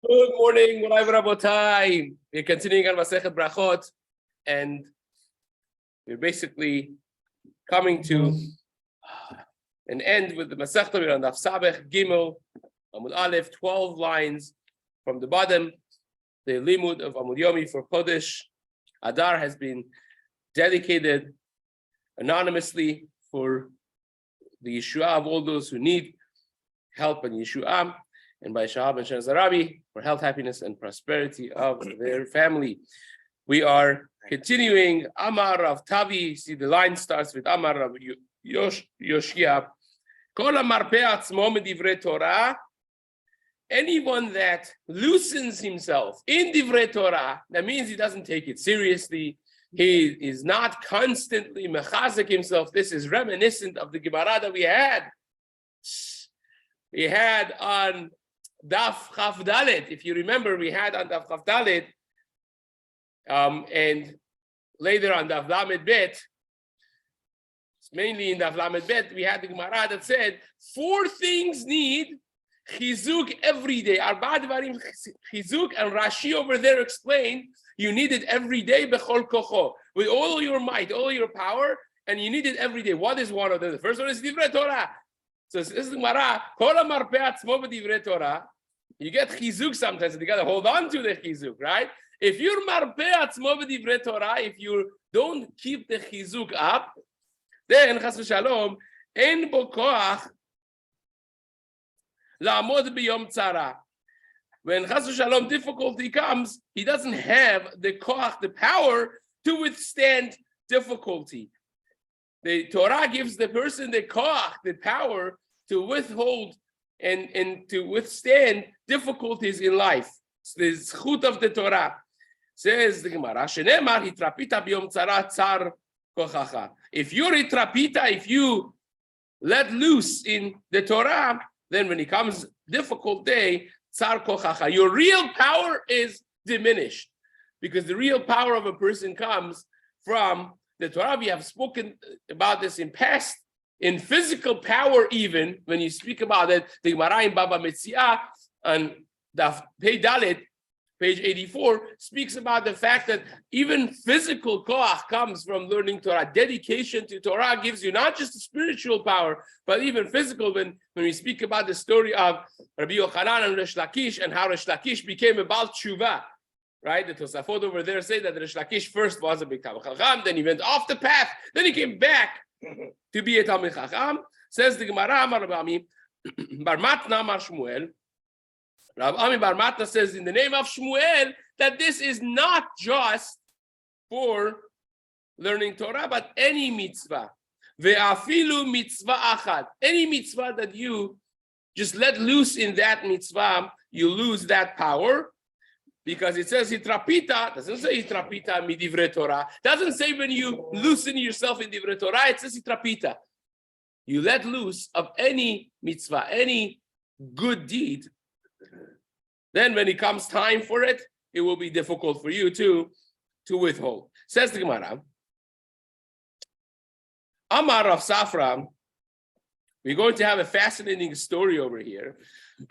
Good morning, Morai Rabotai. We're continuing on Masechet Berachot, and we're basically coming to an end with the Masechta. We're on Daf Sabech Gimel Amud Aleph, 12 lines from the bottom. The limud of Amud Yomi for Kodesh Adar has been dedicated anonymously for the Yeshua of all those who need help and Yeshua, and by Shahab and Rabbi for health, happiness, and prosperity of their family. We are continuing Amar Rav Tavi. See, the line starts with Amar Rav Yoshia. Kol Amar Pe'atzmo Divrei Torah. Anyone that loosens himself in Divrei Torah, that means he doesn't take it seriously. He is not constantly mechazek himself. This is reminiscent of the Gemara that we had. We had on Daf Chaf Dalet. If you remember, we had on Daf Chaf Dalet, and later on Daf Lamed Bet, mainly in Daf Lamed Bet, we had the Gemara that said 4 things need chizuk every day. Arba dvarim chizuk, and Rashi over there explained you need it every day bechol kocho, with all your might, all your power, and you need it every day. What is one of them? The first one is Divrei Torah. So this is the Gemara. Kol amar pe'atzmo b'divrei Torah. You get chizuk sometimes, and you got to hold on to the chizuk, right? If you're marpeh atzmo b'divrei Torah, if you don't keep the chizuk up, then chas v'shalom ein bo koach la'amod b'yom tzara. When chas v'shalom difficulty comes, he doesn't have the koach, the power to withstand difficulty. The Torah gives the person the koach, the power to withhold and to withstand difficulties in life. It's the zchut of the Torah. Says the Gemara, Shenemar hitrapita biyom tzara tzar kochacha. If you're hitrapita, if you let loose in the Torah, then when it comes difficult day, tzar kochacha, your real power is diminished, because the real power of a person comes from the Torah. We have spoken about this in past, in physical power even, when you speak about it, the Gemara in Baba Metziah, and the Pei Dalet, page 84, speaks about the fact that even physical koach comes from learning Torah. Dedication to Torah gives you not just spiritual power, but even physical. When we speak about the story of Rabbi Yochanan and Resh Lakish, and how Resh Lakish became a Baal Tshuva, right? The Tosafot over there say that Resh Lakish first was a big Talmid Chacham, then he went off the path, then he came back to be a Talmid Chacham. Says the Gemara, Amar Rabbi Ami, Bar Matna Amar Shmuel. Rabbi Ami Bar Matna says in the name of Shmuel that this is not just for learning Torah, but any mitzvah. Ve'afilu mitzvah achad. Any mitzvah that you just let loose in that mitzvah, you lose that power. Because it says hitrapita, doesn't say hitrapita midivrei Torah. Doesn't say when you loosen yourself in divrei Torah, it says hitrapita. You let loose of any mitzvah, any good deed. Then when it comes time for it, it will be difficult for you to withhold. Says the Gemara. Amar Rav Safra, we're going to have a fascinating story over here.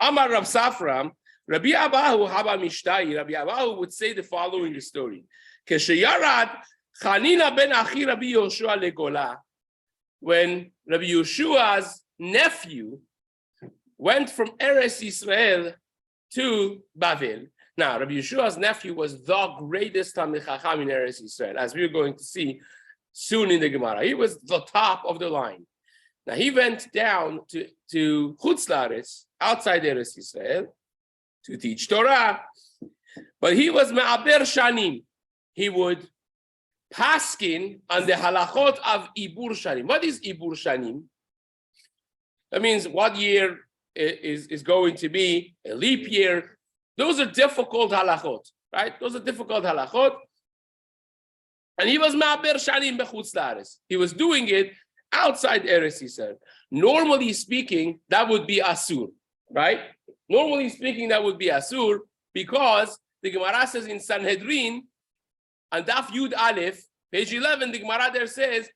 Amar Rav Safra, Rabbi Abahu Haba Mishtai, Rabbi Abahu would say the following story. Keshayarad Chanina ben Achi Rabbi Yoshua legola. When Rabbi Yeshua's nephew went from Eretz Yisrael to Bavel. Now, Rabbi Yeshua's nephew was the greatest Talmid Chacham in Eretz Yisrael, as we're going to see soon in the Gemara. He was the top of the line. Now, he went down to Chutz La'aretz, outside Eretz Yisrael, to teach Torah, but he was me'aber shanim. He would paskin on the halachot of ibur shanim. What is ibur shanim? That means what year is going to be a leap year. Those are difficult halachot, right? Those are difficult halachot. And he was me'aber shanim bechutz la'aretz. He was doing it outside Eretz Yisrael. Normally speaking, that would be asur, right? Normally speaking, that would be asur, because the Gemara says in Sanhedrin, on Daf Yud Aleph, page 11, the Gemara there says,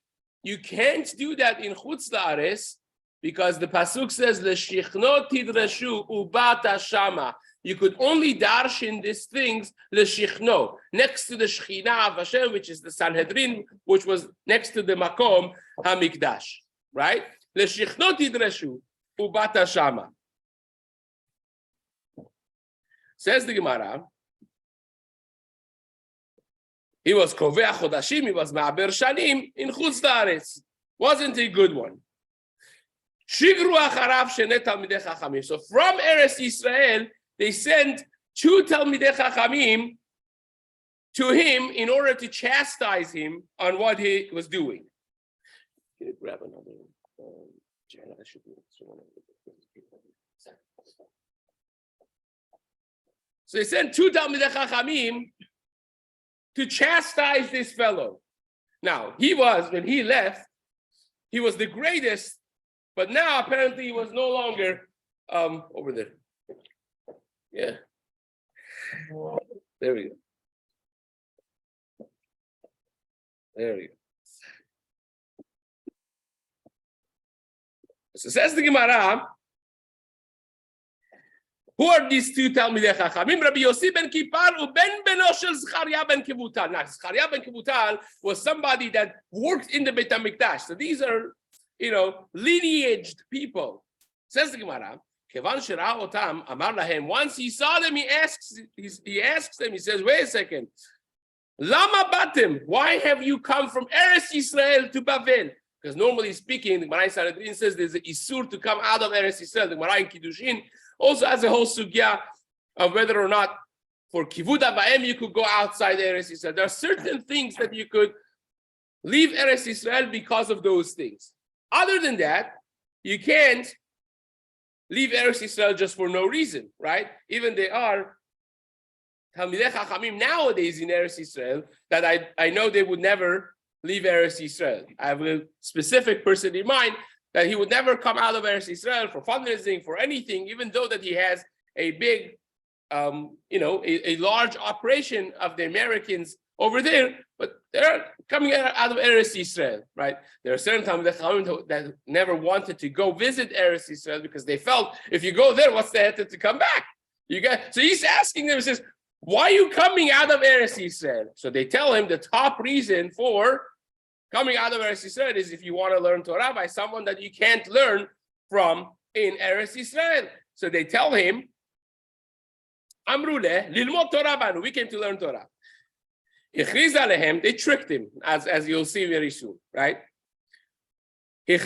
you can't do that in Chutz La'aretz, because the pasuk says, "Leshichno tidrashu ubata shama." you could only darshan these things l'shichno, next to the Shechina of Hashem, which is the Sanhedrin, which was next to the Makom HaMikdash, right? L'shichno tidreshu ubata shama. Says the Gemara, he was kovea chodashim, he was ma'aber shanim in chutz la'aretz. Wasn't a good one. Shigru acharav shene talmidei chachamim. So from Eretz Yisrael, they sent 2 talmidei chachamim to him in order to chastise him on what he was doing. Can you grab another? So they sent 2 talmidei chachamim to chastise this fellow. Now, when he left, he was the greatest, but now apparently he was no longer over there. Yeah. There we go. There we go. So says the Gemara, who are these 2 Talmidei Chachamim? Rabbi Yossi ben Kippar uben beno shel Zechariah ben Kevutal. Now, Zechariah ben Kevutal was somebody that worked in the Beit HaMikdash. So these are, lineaged people. Says the Gemara, Kevan shera otam amar lahem. Once he saw them, he asks them. He says, "Wait a second, lama batim? Why have you come from Eretz Yisrael to Bavel?" Because normally speaking, the Gemara in Sanhedrin says there's an isur to come out of Eretz Yisrael. The Gemara in Kiddushin also has a whole sugya of whether or not for kivud abayim you could go outside Eretz Yisrael. There are certain things that you could leave Eretz Yisrael because of those things. Other than that, you can't leave Eretz Yisrael just for no reason, right? Even there are Talmidei Chachamim nowadays in Eretz Yisrael that I know they would never leave Eretz Yisrael. I have a specific person in mind that he would never come out of Eretz Yisrael for fundraising, for anything, even though that he has a big, a large operation of the Americans over there, but they're coming out of Eretz Yisrael, right? There are certain Talmidei Chachamim that never wanted to go visit Eretz Yisrael because they felt if you go there, what's the head to come back? So he's asking them, he says, why are you coming out of Eretz Yisrael? So they tell him the top reason for coming out of Eretz Yisrael is if you want to learn Torah by someone that you can't learn from in Eretz Yisrael. So they tell him, Amrule, lilmod Torah banu, we came to learn Torah. They tricked him, as you'll see very soon, right? He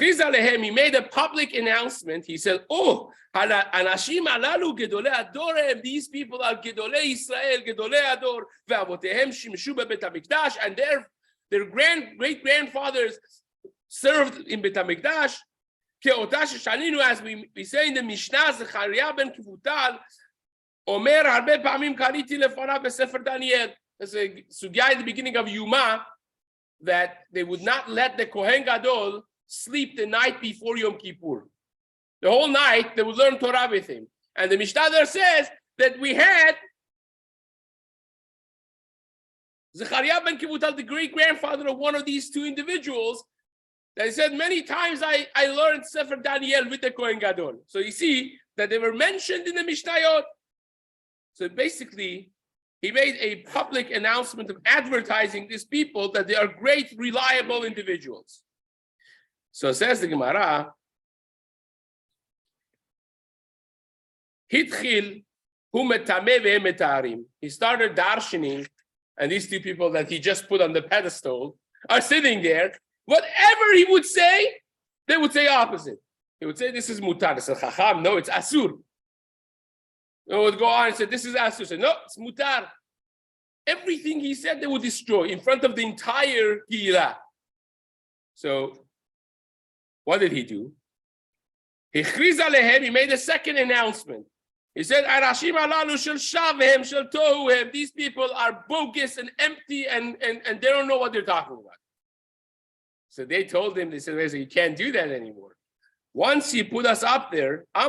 made a public announcement. He said, "Oh, anashim alalu gedolei adorem. These people are gedolei Israel, gedolei ador, ve'avotehem shimshu beBeit HaMikdash, and their great grandfathers served in Beit HaMikdash. Ke'ota sheshaninu, as we say in the Mishnah, Zechariah ben Kevutal omer harbe pa'amim kariti lefanav beSefer Daniel." There's a sugya in the beginning of Yuma that they would not let the Kohen Gadol sleep the night before Yom Kippur. The whole night, they would learn Torah with him. And the Mishnah there says that we had Zechariah ben Kevutal, the great-grandfather of one of these 2 individuals, that he said, many times I learned Sefer Daniel with the Kohen Gadol. So you see that they were mentioned in the Mishnayot. So basically, he made a public announcement of advertising these people that they are great, reliable individuals. So says the Gemara, Hitchil hu metameh ve'hem metarim. He started darshaning, and these 2 people that he just put on the pedestal are sitting there. Whatever he would say, they would say opposite. He would say, this is mutar. They said, Chacham, no, it's asur. They would go on and say, this is asur. Say, no, it's mutar. Everything he said, they would destroy in front of the entire Gila. So, what did he do? He made a second announcement. He said, these people are bogus and empty and they don't know what they're talking about. So they told him, they said, you can't do that anymore. Once he put us up there, he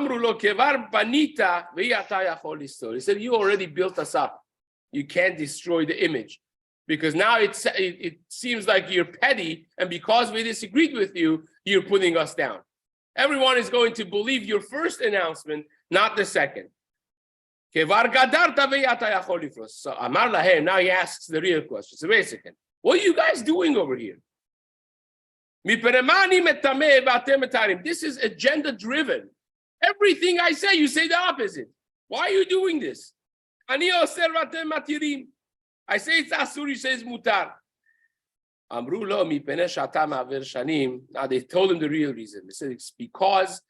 said, you already built us up. You can't destroy the image. Because now it seems like you're petty, and because we disagreed with you, you're putting us down. Everyone is going to believe your first announcement, not the second. So Amar Lahem, now he asks the real question. So wait a second. What are you guys doing over here? This is agenda driven. Everything I say, you say the opposite. Why are you doing this? I say it's asur, he says mutar. Now they told him the real reason. They said it's because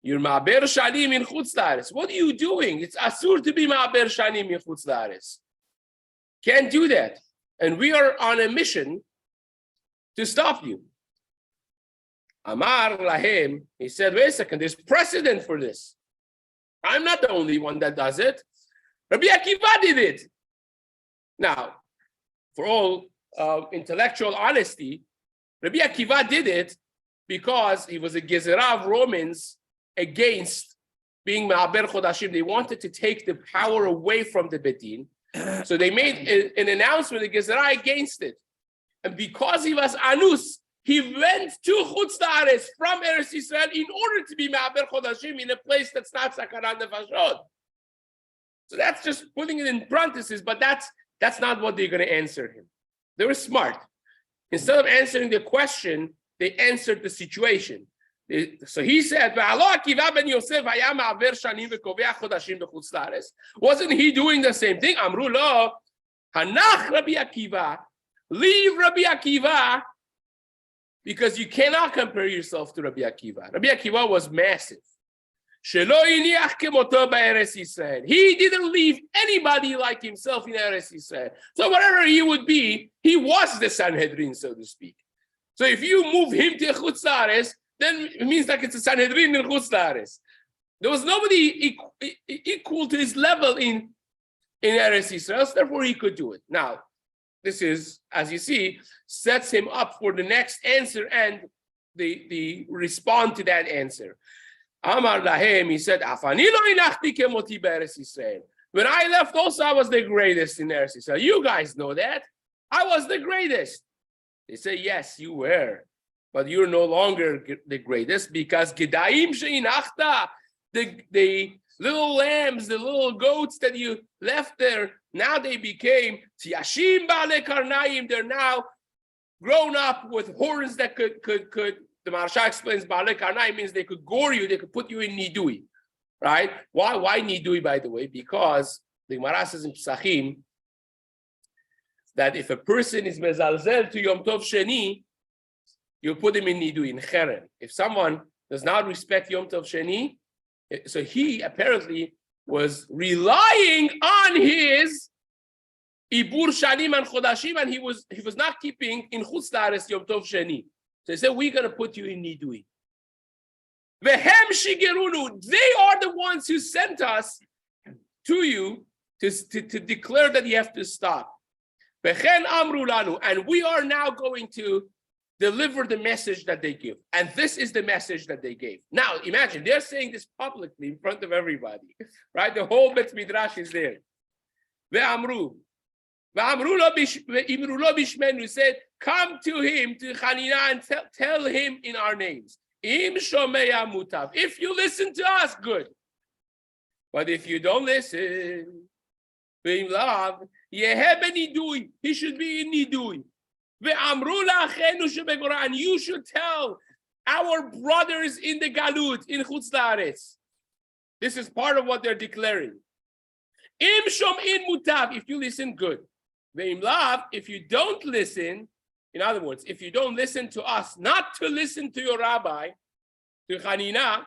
you're ma'aber shanim in chutz la'aretz. What are you doing? It's asur to be ma'aber shanim in chutz la'aretz. Can't do that. And we are on a mission to stop you. Amar lahem, he said, wait a second, there's precedent for this. I'm not the only one that does it. Rabbi Akiva did it. Now, for all intellectual honesty, Rabbi Akiva did it because he was a gezerah of Romans against being Ma'aber Chodashim. They wanted to take the power away from the Bedin. So they made an announcement, a gezerah against it. And because he was Anus, he went to Chutz La'aretz from Eretz Yisrael in order to be Ma'aber Chodashim in a place that's not Sakarat Nefashot. So that's just putting it in parentheses, but that's not what they're going to answer him. They were smart. Instead of answering the question, they answered the situation. So he said, wasn't he doing the same thing? Amru lo, hanach Rabbi Akiva, leave Rabbi Akiva, because you cannot compare yourself to Rabbi Akiva. Rabbi Akiva was massive. He didn't leave anybody like himself in Eretz Yisrael. So whatever he would be, he was the Sanhedrin, so to speak. So if you move him to Chutz La'aretz, then it means like it's a Sanhedrin in Chutz La'aretz. There was nobody equal to his level in Eretz Yisrael, so therefore he could do it. Now, this is, as you see, sets him up for the next answer, and they respond to that answer. Amar lahem, he said, Afani lo inachti kemoti be'eretz Yisrael. When I left also, I was the greatest in Eretz Yisrael. You guys know that. I was the greatest. They say, yes, you were. But you're no longer the greatest, because Gedaim she'inachta, the little lambs, the little goats that you left there, now they became Tiashim Ba'ale Karnaim. They're now grown up with horns that could. The Maharsha explains Ba'ale Karnaim means they could gore you, they could put you in Nidui, right? Why Nidui, by the way? Because the Gemara says in Pesachim that if a person is mezalzel to Yom Tov Sheni, you put him in Nidui, in Cheren. If someone does not respect Yom Tov Sheni, so he apparently was relying on his Ibur Shanim and Chodashim, and he was not keeping in Chutz La'aretz Yom Tov Sheni. So they said, we're going to put you in Nidui. Vehem shigerunu. They are the ones who sent us to you to declare that you have to stop. Vechen amru lanu. And we are now going to deliver the message that they give. And this is the message that they gave. Now, imagine, they're saying this publicly in front of everybody. Right? The whole Bet Midrash is there. Ve'amru. Who said, come to him, to Chanina, and tell him in our names. If you listen to us, good. But if you don't listen, he should be in Nidui. And you should tell our brothers in the Galut, in Chutz La'aretz. This is part of what they're declaring. If you listen, good. If you don't listen, in other words, if you don't listen to us, not to listen to your rabbi, to Chanina,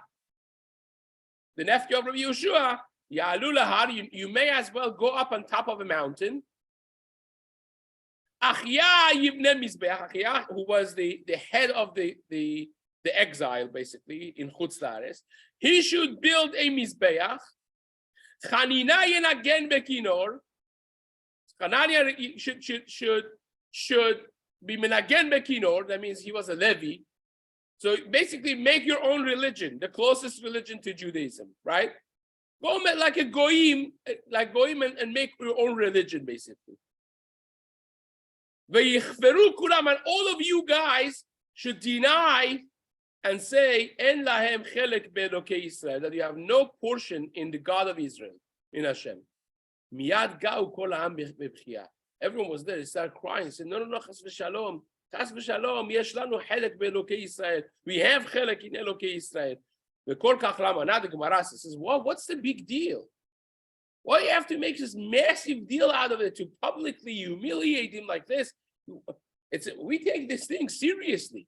the nephew of Rabbi Yeshua, you may as well go up on top of a mountain. Achia, who was the head of the exile, basically, in Chutz La'aretz, he should build a Mizbeach. Chanina yenagen bekinor. Chanania should be menagen bekinor. That means he was a Levi. So basically, make your own religion, the closest religion to Judaism, right? Go like a goyim, and make your own religion, basically. And all of you guys should deny and say, En lahem chelek be'elokei Israel, that you have no portion in the God of Israel. in Hashem. Miyad ga'u kol ha'am b'bchia. Everyone was there. They started crying. They said, no, chas v'shalom. Chas v'shalom. Yesh lanu chelek be'elokei Yisrael. We have chelek in Elokei Yisrael. V'kol kach lama. Now the Gemara says, well, what's the big deal? Why do you have to make this massive deal out of it to publicly humiliate him like this? We take this thing seriously.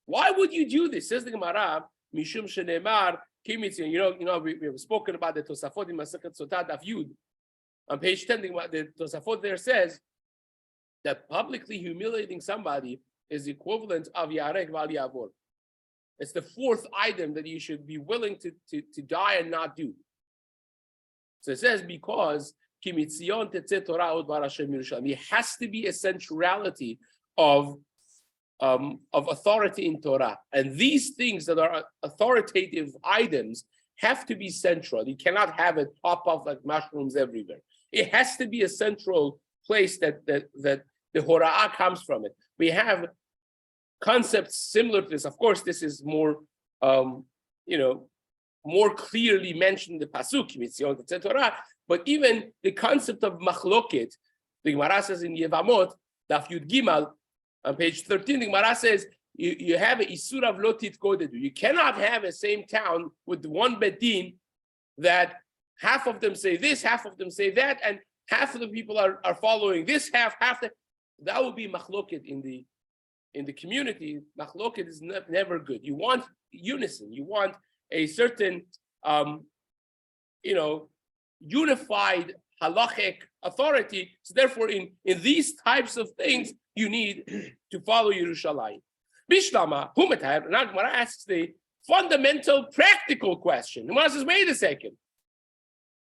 Why would you do this? Says the Gemara, Mishum shenemar kimitzion. We have spoken about the Tosafot in Masechet Sotah Daf Yud. On page 10, the Tosafot there says that publicly humiliating somebody is the equivalent of Yarek Val Yavor. It's the fourth item that you should be willing to die and not do. So it says because it has to be a centrality of authority in Torah, and these things that are authoritative items have to be central. You cannot have it pop up like mushrooms everywhere. It has to be a central place that the hora'ah comes from it. We have concepts similar to this. Of course, this is more more clearly mentioned in the pasuk, etc. But even the concept of machloket, the Gemara says in Yevamot, Daf Yud Gimal, on page 13, the Gemara says you have a isur of lotit kodedu. You cannot have a same town with one bedin that half of them say this, half of them say that, and half of the people are following this, half that would be machloket in the community. Machloket is never good. You want unison. You want a certain, unified halachic authority. So therefore, in these types of things, you need to follow Yerushalayim. Bishlama, Humatayr. Now Gemara asks the fundamental, practical question. Gemara says, wait a second.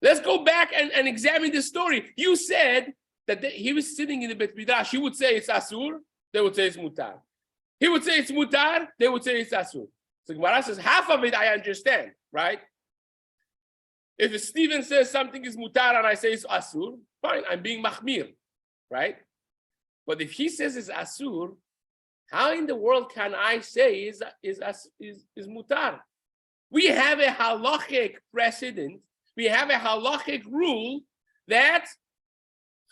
Let's go back and examine this story. You said that he was sitting in the Bet Midrash. He would say it's asur. They would say it's mutar. He would say it's mutar. They would say it's asur. So Gemara says, half of it I understand, right? If Stephen says something is mutar and I say it's asur, fine, I'm being machmir, right? But if he says it's asur, how in the world can I say is mutar? We have a halachic precedent. We have a halachic rule that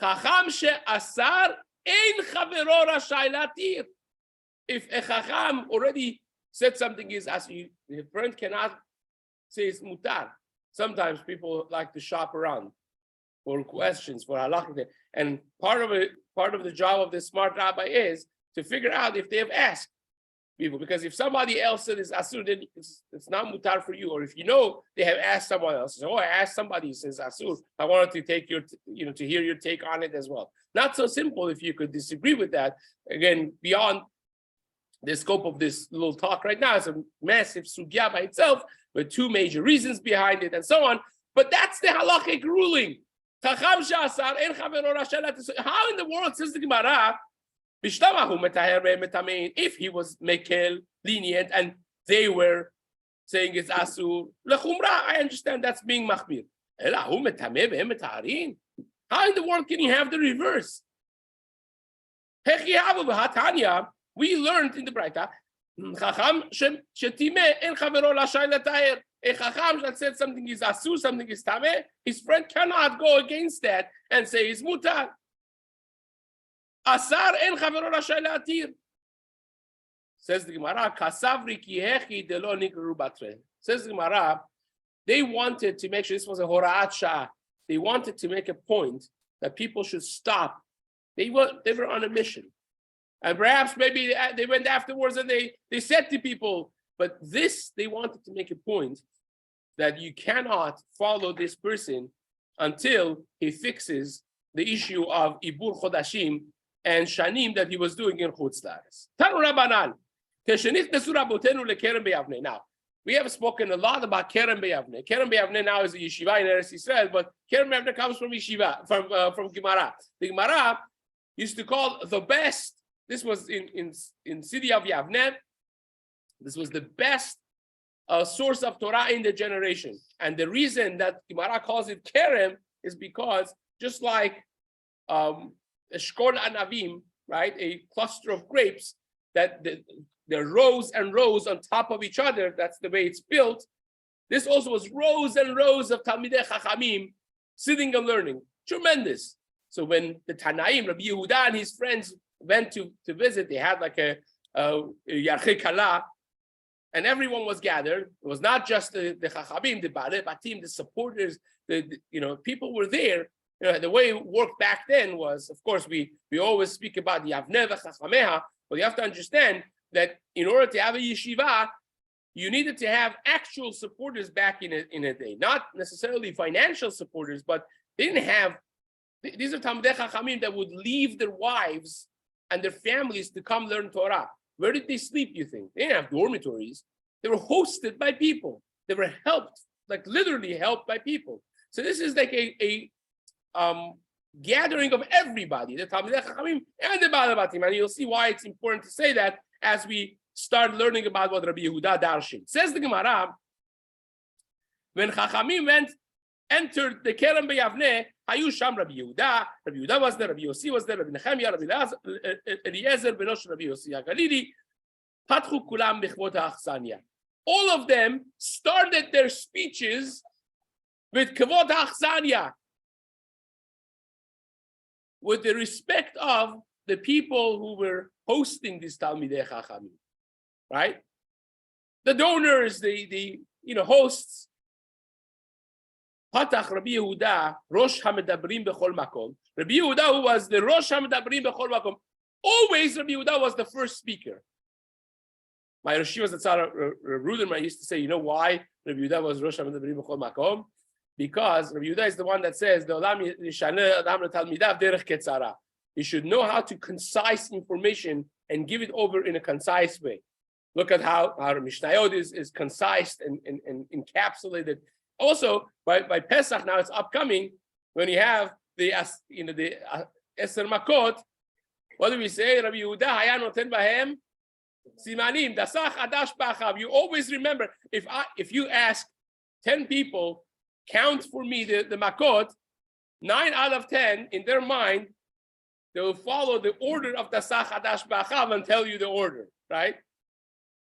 chacham she'asar ein chavero rashai latir. If a chacham already said something is asur, the friend cannot say it's mutar. Sometimes people like to shop around for questions, for halakha, and part of the job of the smart rabbi is to figure out if they have asked people. Because if somebody else said it's asur, then it's not mutar for you. Or if you know they have asked someone else, so, I asked somebody who says asur. I wanted to take your, to hear your take on it as well. Not so simple if you could disagree with that. Again, beyond the scope of this little talk right now, it's a massive sugya by itself, with two major reasons behind it and so on. But that's the halachic ruling. How in the world, says the Gemara, if he was mekel, lenient, and they were saying it's asur, I understand that's being machmir. How in the world can you have the reverse? We learned in the Braita, a chacham that said something is asur, something is tameh, his friend cannot go against that and say it's mutar. Asar en chavero rashai latir. Says the Gemara, kasavri kihechi delo nikru batre. Says the Gemara, they wanted to make sure this was a hora'at shah. They wanted to make a point that people should stop. They were on a mission. And perhaps maybe they went afterwards and they said to people, but this, they wanted to make a point that you cannot follow this person until he fixes the issue of Ibur Chodashim and Shanim that he was doing in Chutz La'aretz. Tanu Rabbanan, Keshenichnesu Rabotenu leKerem B'Yavneh. Now, we have spoken a lot about Kerem B'Yavneh. Kerem B'Yavneh now is a yeshiva in Eretz Yisrael, but Kerem B'Yavneh comes from yeshiva, from Gemara. The Gemara used to call the best. This was in city of Yavneh. This was the best source of Torah in the generation. And the reason that Gemara calls it Kerem is because just like Eshkol Anavim, right, a cluster of grapes that they're rows and rows on top of each other, that's the way it's built. This also was rows and rows of Talmidei Chachamim sitting and learning. Tremendous. So when the Tanaim, Rabbi Yehuda and his friends went to visit, they had like a Yarchei Kala, and everyone was gathered. It was not just the Chachamim, the Baalei Batim, the supporters, people were there. The way it worked back then was, of course, we always speak about the Avnei v'Chachameha, but you have to understand that in order to have a yeshiva, you needed to have actual supporters back in a day, not necessarily financial supporters, but they didn't have. These are Talmidei Chachamim that would leave their wives and their families to come learn Torah. Where did they sleep, you think? They didn't have dormitories. They were hosted by people. They were helped, like literally helped by people. So this is like a gathering of everybody, the Talmidei Chachamim and the Baalei Batim. And you'll see why it's important to say that as we start learning about what Rabbi Yehuda darshan. Says the Gemara, when Chachamim entered the Kerem B'Yavneh, Hayu Sham Rabbi Yehuda was there, Rabbi Yossi was there, Rabbi Nechemia, Rabbi Eliezer, Benosh Rabbi Yossi HaGalili, Patchu Kulam B'chvot HaAchzania. All of them started their speeches with Kvot HaAchzania, with the respect of the people who were hosting this Talmidei Chachamim, right? The donors, the hosts. Patach Rabbi Yehuda, Rosh HaMedabrim B'chol Makom. Rabbi Yehuda, who was the Rosh HaMedabrim B'chol Makom, always Rabbi Yehuda was the first speaker. My Rosh Hashanah Ruderman used to say, you know why Rabbi Yehuda was Rosh HaMedabrim B'chol Makom? Because Rabbi Yehuda is the one that says, you should know how to concise information and give it over in a concise way. Look at how Mishnayot is concise and encapsulated. Also, by Pesach, now it's upcoming, when you have the Eser Makot, what do we say? Rabbi Yehuda haya noten bahem simanim dasach adash b'achav. You always remember, if you ask 10 people, count for me the Makot, 9 out of 10, in their mind, they will follow the order of dasach adash b'achav and tell you the order, right?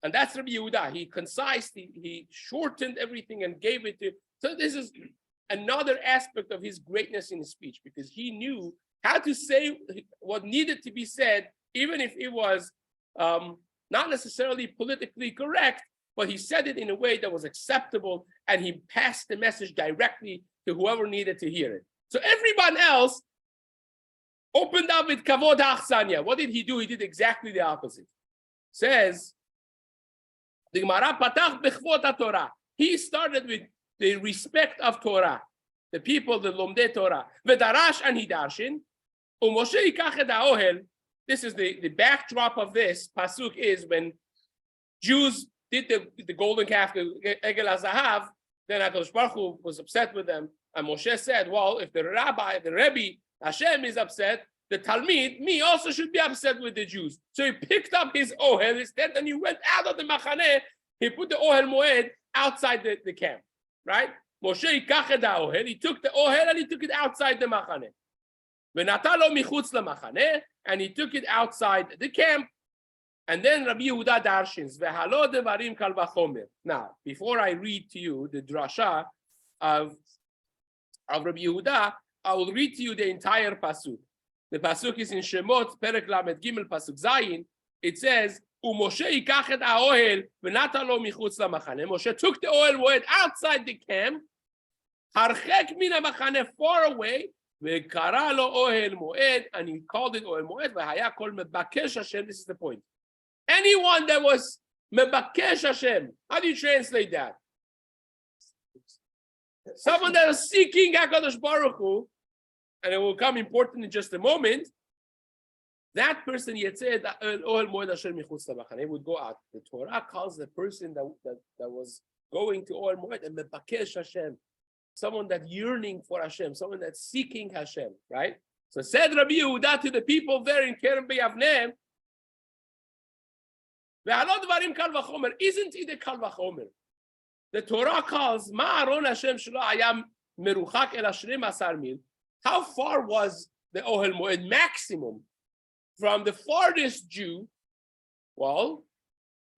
And that's Rabbi Yehuda. He concised, he shortened everything and gave it to. So this is another aspect of his greatness in his speech, because he knew how to say what needed to be said, even if it was not necessarily politically correct, but he said it in a way that was acceptable, and he passed the message directly to whoever needed to hear it. So everyone else opened up with Kavod HaAchzania. What did he do? He did exactly the opposite. Says, the Gemara patach b'chvot HaTorah. He started with the respect of Torah, the people, the Lomdei Torah. V'darash and he darshin. U'Moshe yikach et ha'ohel. This is the backdrop of this pasuk is when Jews did the golden calf, the Egel HaZahav, then HaKadosh Baruch Hu was upset with them. And Moshe said, well, if the Rebbe, Hashem is upset, the Talmid, me also should be upset with the Jews. So he picked up his ohel, his tent, and he went out of the machaneh. He put the ohel moed outside the camp, right? Moshe yikach et ha'ohel. He took the ohel and he took it outside the machaneh. V'nata lo michutz lamachaneh, and he took it outside the camp. And then Rabbi Yehuda darshins v'halo devarim kal v'chomer. Now, before I read to you the drasha of Rabbi Yehuda, I will read to you the entire pasuk. The pasuk is in Shemot, Perek Lamed Gimel, pasuk Zayin. It says, "U'Moshe yikach et ha'ohel v'nata lo michutz lamachaneh." Moshe took the ohel moed outside the camp, harchek min ha'machaneh, far away, v'kara lo ohel moed, and he called it ohel moed. V'haya kol mebakesh Hashem. This is the point. Anyone that was mebakesh Hashem. How do you translate that? Someone that is seeking HaKadosh Baruch Hu, and it will come important in just a moment. That person, Yetzeh Ohel Moed Asher Michutz Lamachaneh, would go out. The Torah calls the person that was going to Ohel Moed and mebakesh Hashem, someone that yearning for Hashem, someone that's seeking Hashem, right? So said Rabbi Yehuda to the people there in Kerem B'Yavneh, isn't it a kal v'chomer? The Torah calls Ma'aron Hashem Shelo Hayam Meruchak El Ashrim Asar Mil. How far was the Ohel Moed maximum from the farthest Jew? Well,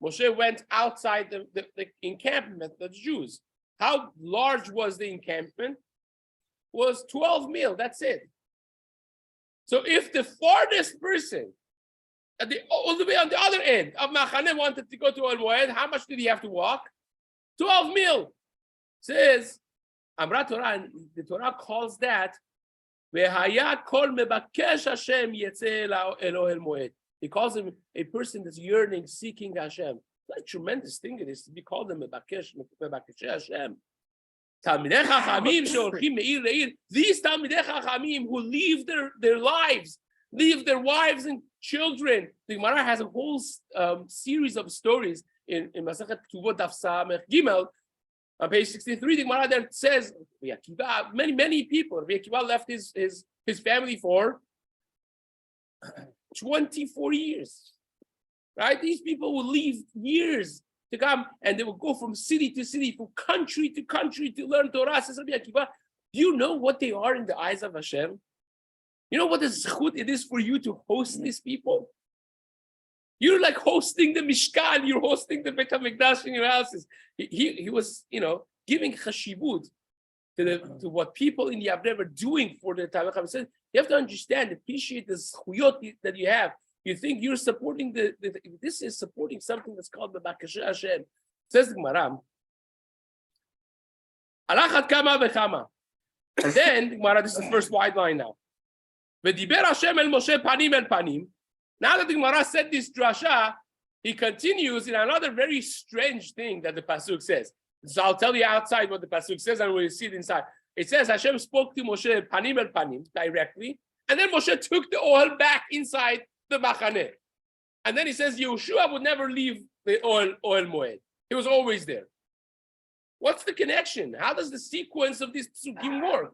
Moshe went outside the encampment of the Jews. how large was the encampment? Was 12 mil. That's it. So if the farthest person, all the way on the other end of Machane wanted to go to Ohel Moed, how much did he have to walk? 12 mil. Says, Amra Torah, and the Torah calls that V'haya kol mebakesh Hashem yetzeh el Ohel Moed. He calls him a person that's yearning, seeking Hashem. What a tremendous thing it is to be called a mebakesh Hashem. Talmidei Chachamim sheholchim me'ir le'ir. These Talmidei Chachamim who leave their lives, leave their wives and children. The Gemara has a whole series of stories in Masachet Ketuvot Daf Samech Gimel. On page 63, the Gemara there says, many people, Rabbi Akiva left his family for 24 years, right? These people will leave years to come, and they will go from city to city, from country to country to learn Torah. Says Rabbi Akiva, do you know what they are in the eyes of Hashem? You know what a zechut it is for you to host these people? You're like hosting the Mishkan, you're hosting the Beit HaMikdash in your houses. He was, giving chashivut to what people in Yavne were doing for the Talmidei Chachamim. You have to understand, appreciate the zechuyot that you have. You think you're supporting this is supporting something that's called the Bakashe Hashem. Says the Gemara, Alachat kama v'chama. And then, the Gemara, this is the first wide line now. V'diber Hashem el Moshe panim el panim. Now that the Gemara said this drasha, he continues in another very strange thing that the Pasuk says. So I'll tell you outside what the Pasuk says and we'll see it inside. It says Hashem spoke to Moshe panim el panim directly, and then Moshe took the Ohel back inside the Machane. And then he says Yehoshua would never leave the Ohel Moed. He was always there. What's the connection? How does the sequence of these psukim work?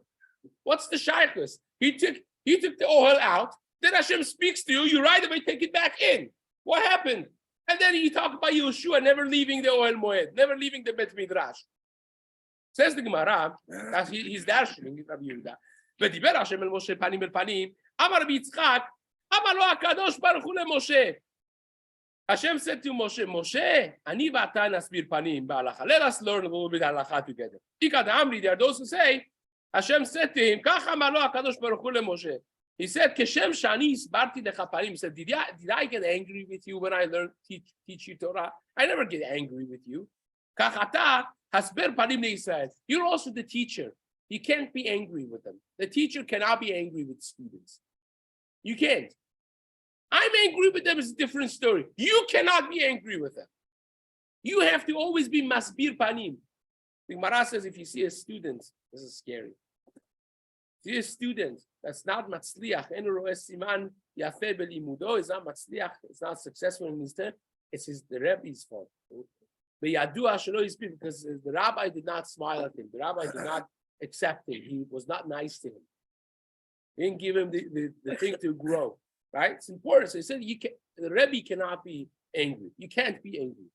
What's the shaykhus? He took the Ohel out. Then Hashem speaks to you. You right away take it back in. What happened? And then you talk about Yehoshua never leaving the Ohel Moed, never leaving the Bet Midrash. Says the Gemara, he's darshaning, Rabbi Yehuda. V'diber Hashem el Moshe panim el panim. Amar Rabbi Yitzchak, Amar lo HaKadosh Baruch Hu leMoshe. Hashem said to Moshe, Moshe, ani v'ata nasbir panim ba'alacha. Let us learn a little bit halacha together. Ikad Amri, there are those who say, Hashem said to him, Kach amar lo HaKadosh Baruch Hu leMoshe. He said, Keshem shani isbarti lecha panim. He said, did I get angry with you when I teach you Torah? I never get angry with you. Kach ata hasber panim leIsrael. You're also the teacher. You can't be angry with them. The teacher cannot be angry with students. You can't. I'm angry with them is a different story. You cannot be angry with them. You have to always be masbir panim. The Gemara says if you see a student, this is scary. See a student that's not matzliach, en roes siman yafeh belimudo, is not matzliach, it's not successful in his term, it's the Rebbe's fault. Because the rabbi did not smile at him. The rabbi did not accept him. He was not nice to him. He didn't give him the thing to grow. Right? It's important. So he said the Rebbe cannot be angry. You can't be angry.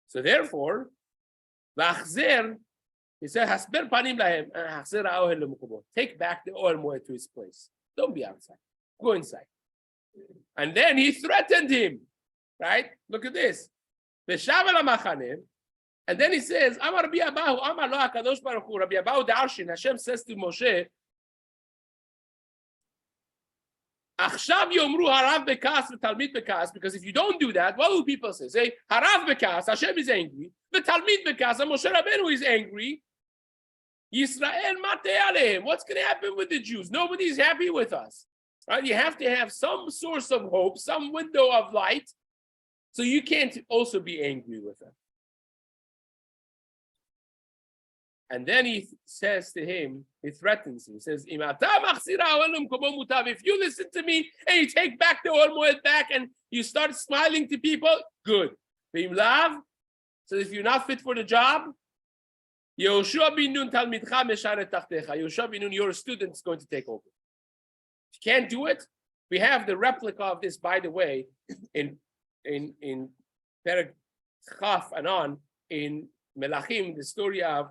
So therefore, v'achzer, he said, hasber panim lahem, achzer ha'ohel lemukomo. Take back the Ohel Moed to his place. Don't be outside. Go inside. And then he threatened him. Right? Look at this. V'shav el ha'machanem. And then he says, Amar Rabbi Abahu, Amar lo HaKadosh Baruch Hu, Rabbi Abahu darshin, Hashem says to Moshe, Achshav yomru harav bekas v'talmid bekas, because if you don't do that, what will people say? Say, harav bekas, Hashem is angry, v'talmid bekas, and Moshe Rabbeinu is angry. Yisrael mateh alehem. What's going to happen with the Jews? Nobody's happy with us. Right? You have to have some source of hope, some window of light, so you can't also be angry with them. And then he says to him, he threatens him. He says, if you listen to me and you take back the Ohel Moed back and you start smiling to people, good. So if you're not fit for the job, Yehoshua bin Nun talmidcha mesharet tachtecha. Yehoshua bin Nun, your student is going to take over. If you can't do it, we have the replica of this, by the way, in Perek Chaf and on, in Melachim, the story of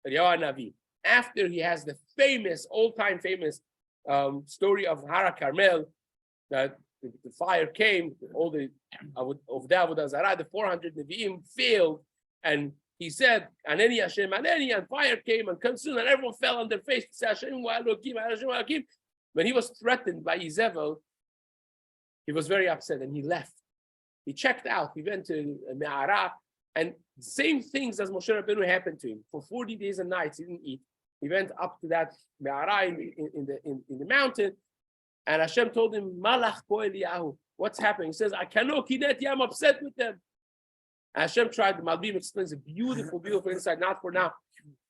Navi. After he has the famous, all-time famous story of Hara Carmel, that the fire came, all the of Avodah Zarah, the 400 Nevi'im failed, and he said, Aneni Hashem, Aneni, and fire came and consumed, and everyone fell on their face to say, Hashem wa Elokim, Hashem wa Elokim. When he was threatened by Izebel, he was very upset and he left. He checked out. He went to Me'ara, and same things as Moshe Rabbeinu happened to him. For 40 days and nights, he didn't eat. He went up to that Me'ara in the mountain, and Hashem told him, Malach po Eliyahu. What's happening? He says, I cannot kineti, I'm upset with them. And Hashem tried, the Malbim explains a beautiful, beautiful insight, not for now.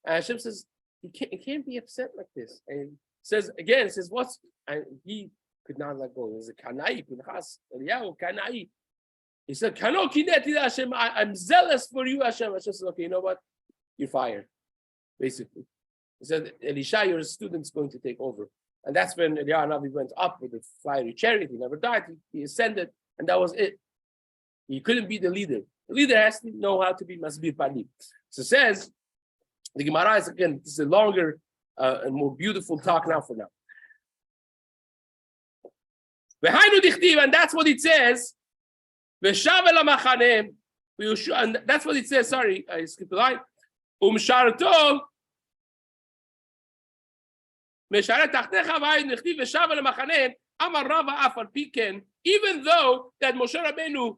And Hashem says, you can't be upset like this. And says again, what's, and he could not let go. It was a Kanai, Pinchas, Eliyahu, Kanai. He said, Kano kineti Hashem, I'm zealous for you, Hashem. Hashem says, okay, you know what? You're fired, basically. He said, Elisha, your student's going to take over. And that's when Eliyahu Navi went up with the fiery chariot. He never died. He ascended, and that was it. He couldn't be the leader. The leader has to know how to be Masbir Panim. So it says, the Gemara is, again, this is a longer and more beautiful talk now for now. And that's what it says. And that's what it says. Sorry, I skipped the line. Even though that Moshe Rabbeinu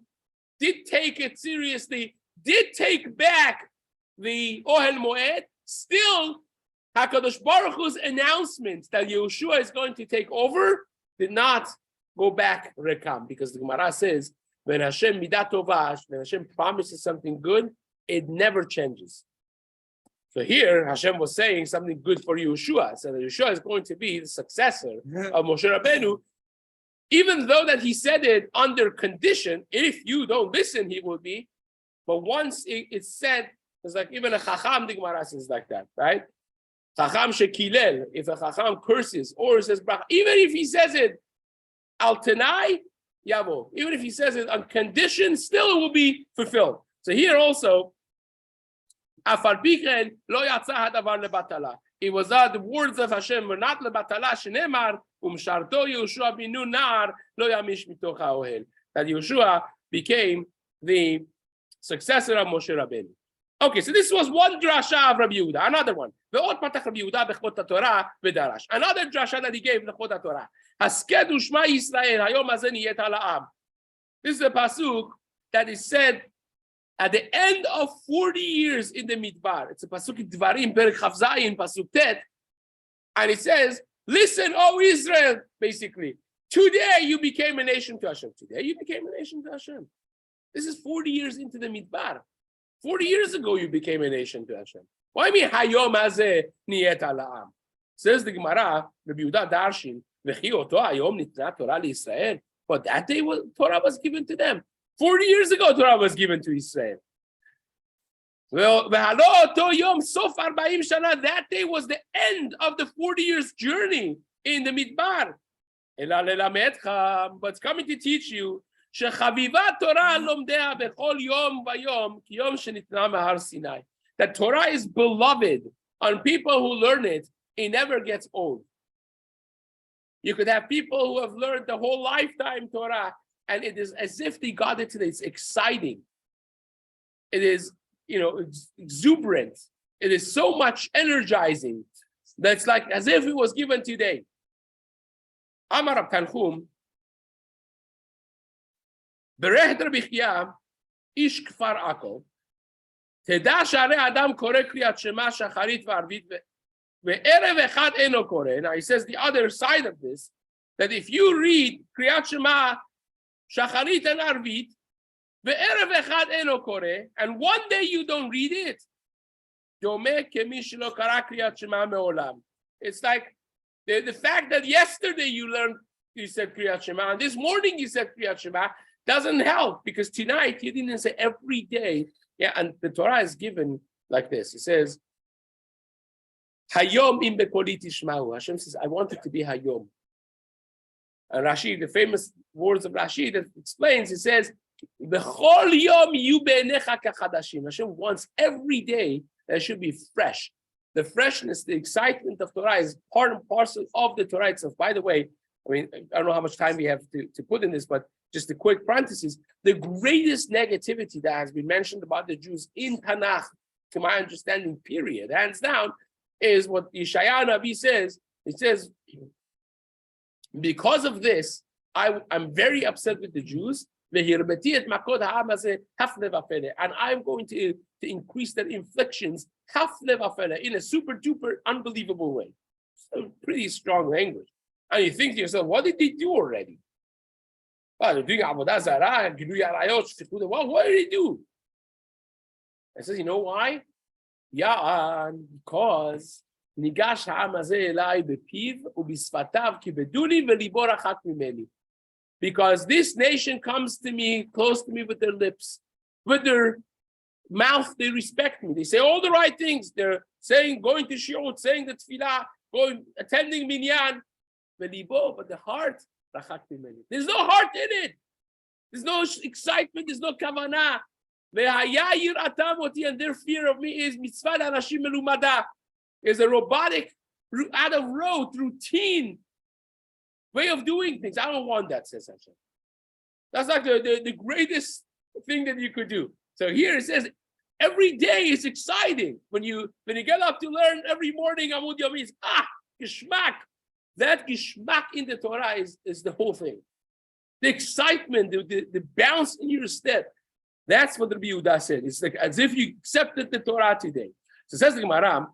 did take it seriously, did take back the Ohel Moed, still HaKadosh Baruch Hu's announcement that Yehoshua is going to take over did not go back rekam, because the Gemara says when Hashem midat tova, when Hashem promises something good, it never changes. So here Hashem was saying something good for Yehoshua, so that Yehoshua is going to be the successor of Moshe Rabbeinu, even though that he said it under condition, if you don't listen, he will be. But once it's said, it's like even a Chacham, the Gemara says like that, right? Chacham shekilel, if a Chacham curses or says bracha, even if he says it al tenai, yavo, even if he says it on condition, still it will be fulfilled. So here also, afal pichen lo yatsa hadavar lebatala. It was the words of Hashem were not lebatala shenemar umsharto Yehoshua binu nar lo yamish mitoch haohel. That Yehoshua became the successor of Moshe Rabbeinu. Okay, so this was one drasha of Rabbi Yehuda. Another one. Ve'od patach Rabbi Yehuda bechot Torah v'darash. Another drasha that he gave bechot Torah. Haskedu Shema Yisrael hayom hazeh niyet ha'am. This is a pasuk that is said at the end of 40 years in the Midbar. It's a pasuk in Dvarim, Perek Chav Zayin, pasuk Tet, and it says, "Listen, O Israel." Basically, today you became a nation to Hashem. Today you became a nation to Hashem. This is 40 years into the Midbar. 40 years ago you became a nation to Hashem. Why mean hayom hazeh niyet ha'am? Says the Gemara, Rabbi Yehuda Darshin, v'chi oto hayom nitna Torah liYisrael. But that day Torah was given to them. 40 years ago, Torah was given to Israel. Well, that day was the end of the 40 years journey in the Midbar. But it's coming to teach you that Torah is beloved on people who learn it. It never gets old. You could have people who have learned the whole lifetime Torah, and it is as if they got it today. It's exciting. It is, it's exuberant. It is so much energizing that's like as if it was given today. Amar Rab Tanchum, Berachot Rabbi Chia, Ish Kfar Akol, Teda Share Adam Kore Kriyat Shema Shacharit VaArvit VeErev Echad Eno Kore. Now he says the other side of this, that if you read Kriyat Shema Shacharit and Arvit, ve'erev echad eno kore, and one day you don't read it, it's like the fact that yesterday you said Kriyat Shema, and this morning you said Kriyat Shema, doesn't help, because tonight you didn't say every day. Yeah, and the Torah is given like this. It says, Hayom im bekoli tishma'u. Hashem says, I want it to be Hayom. And Rashi, the famous words of Rashi that explains, it says, B'chol yom yu be'enecha kachadashim. Hashem wants every day that should be fresh. The freshness, the excitement of Torah is part and parcel of the Torah itself. By the way, I don't know how much time we have to put in this, but just a quick parenthesis, the greatest negativity that has been mentioned about the Jews in Tanakh to my understanding, period, hands down, is what Yeshayahu Navi says. It says, because of this, I'm very upset with the Jews. And I'm going to increase their inflictions in a super duper unbelievable way. So pretty strong language. And you think to yourself, what did they do already? Well, they're doing Avodah Zarah and Gilui Arayot. Well, what did they do? I says, you know why? Because Nigash ha'am hazeh elai bepiv ubisfatav ki beduni v'libo rachak mimeni. Because this nation comes to me, close to me with their lips, with their mouth, they respect me. They say all the right things. They're saying, going to shiur, saying the tefillah, going, attending minyan, v'libo, but the heart, rachak mimeni. There's no heart in it. There's no excitement. There's no kavanah. And their fear of me is mitzvah anashim melumada, is a robotic, out of road, routine way of doing things. I don't want that, says Hashem. That's like the greatest thing that you could do. So here it says, every day is exciting. When you get up to learn every morning, Amud Yomi is geschmack. That geschmack in the Torah is the whole thing. The excitement, the bounce in your step. That's what Rabbi Yehuda said. It's like as if you accepted the Torah today. So says the Gemara,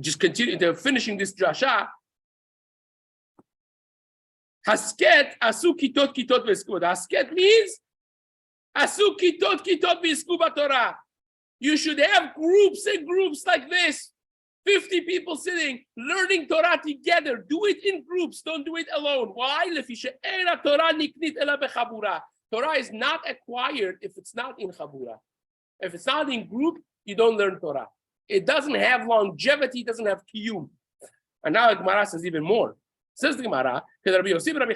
just continue to finishing this drasha. Hasket asu kitot v'esku. Hasket means asu kitot v'esku b'Torah. You should have groups and groups like this. 50 people sitting, learning Torah together. Do it in groups. Don't do it alone. Why? Torah is not acquired if it's not in Chabura. If it's not in group, you don't learn Torah. It doesn't have longevity, it doesn't have kiyum. And now the Gemara says even more. Says the Gemara, Rabbi Yosef Rabbi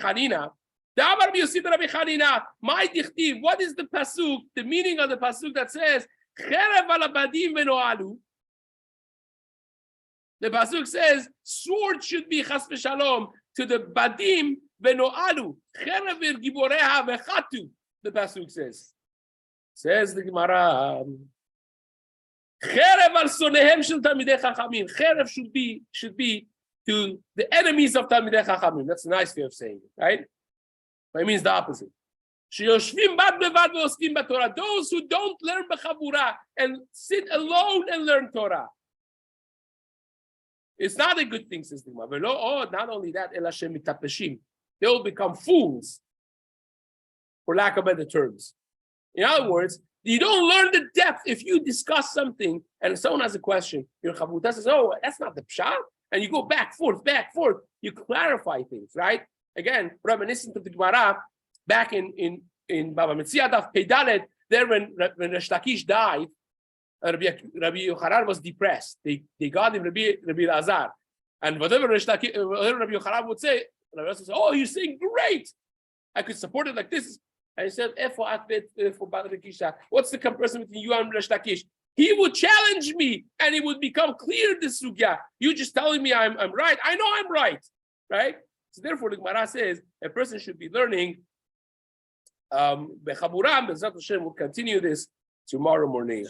Chanina, my dichtiv, what is the pasuk, the meaning of the pasuk that says, Cherev al abadim v'no'alu? The pasuk says, sword should be chas v'shalom to the badim v'no'alu. Cherev giboreha v'chatu, the pasuk says. Says the Gemara, Cherev al sonehem shel talmidei chachamim. Cherev should be to the enemies of talmidei chachamim. That's a nice way of saying it, right? But it means the opposite. Sheyoshvim bad bevad ve'oskim b'Torah. Those who don't learn b'chabura and sit alone and learn Torah. It's not a good thing, says the Gemara. Not only that, they will become fools, for lack of better terms. In other words, you don't learn the depth. If you discuss something and someone has a question, your chavuta says, "Oh, that's not the pshat," and you go back, forth. You clarify things, right? Again, reminiscent of the Gemara back in Baba Metzia Daf Peidalet, there when Resh Lakish died, Rabbi Yochanan was depressed. They got him Rabbi Lazar, and whatever Rabbi Yochanan would say, Rabbi Lazar said, "Oh, you're saying great. I could support it like this." And he said, "What's the comparison between you and Resh Lakish?" He would challenge me, and it would become clear this sugya. You just telling me I'm right. I know I'm right. So therefore, the Gemara says a person should be learning. Bechaburam, Bezrat Hashem will continue this tomorrow morning.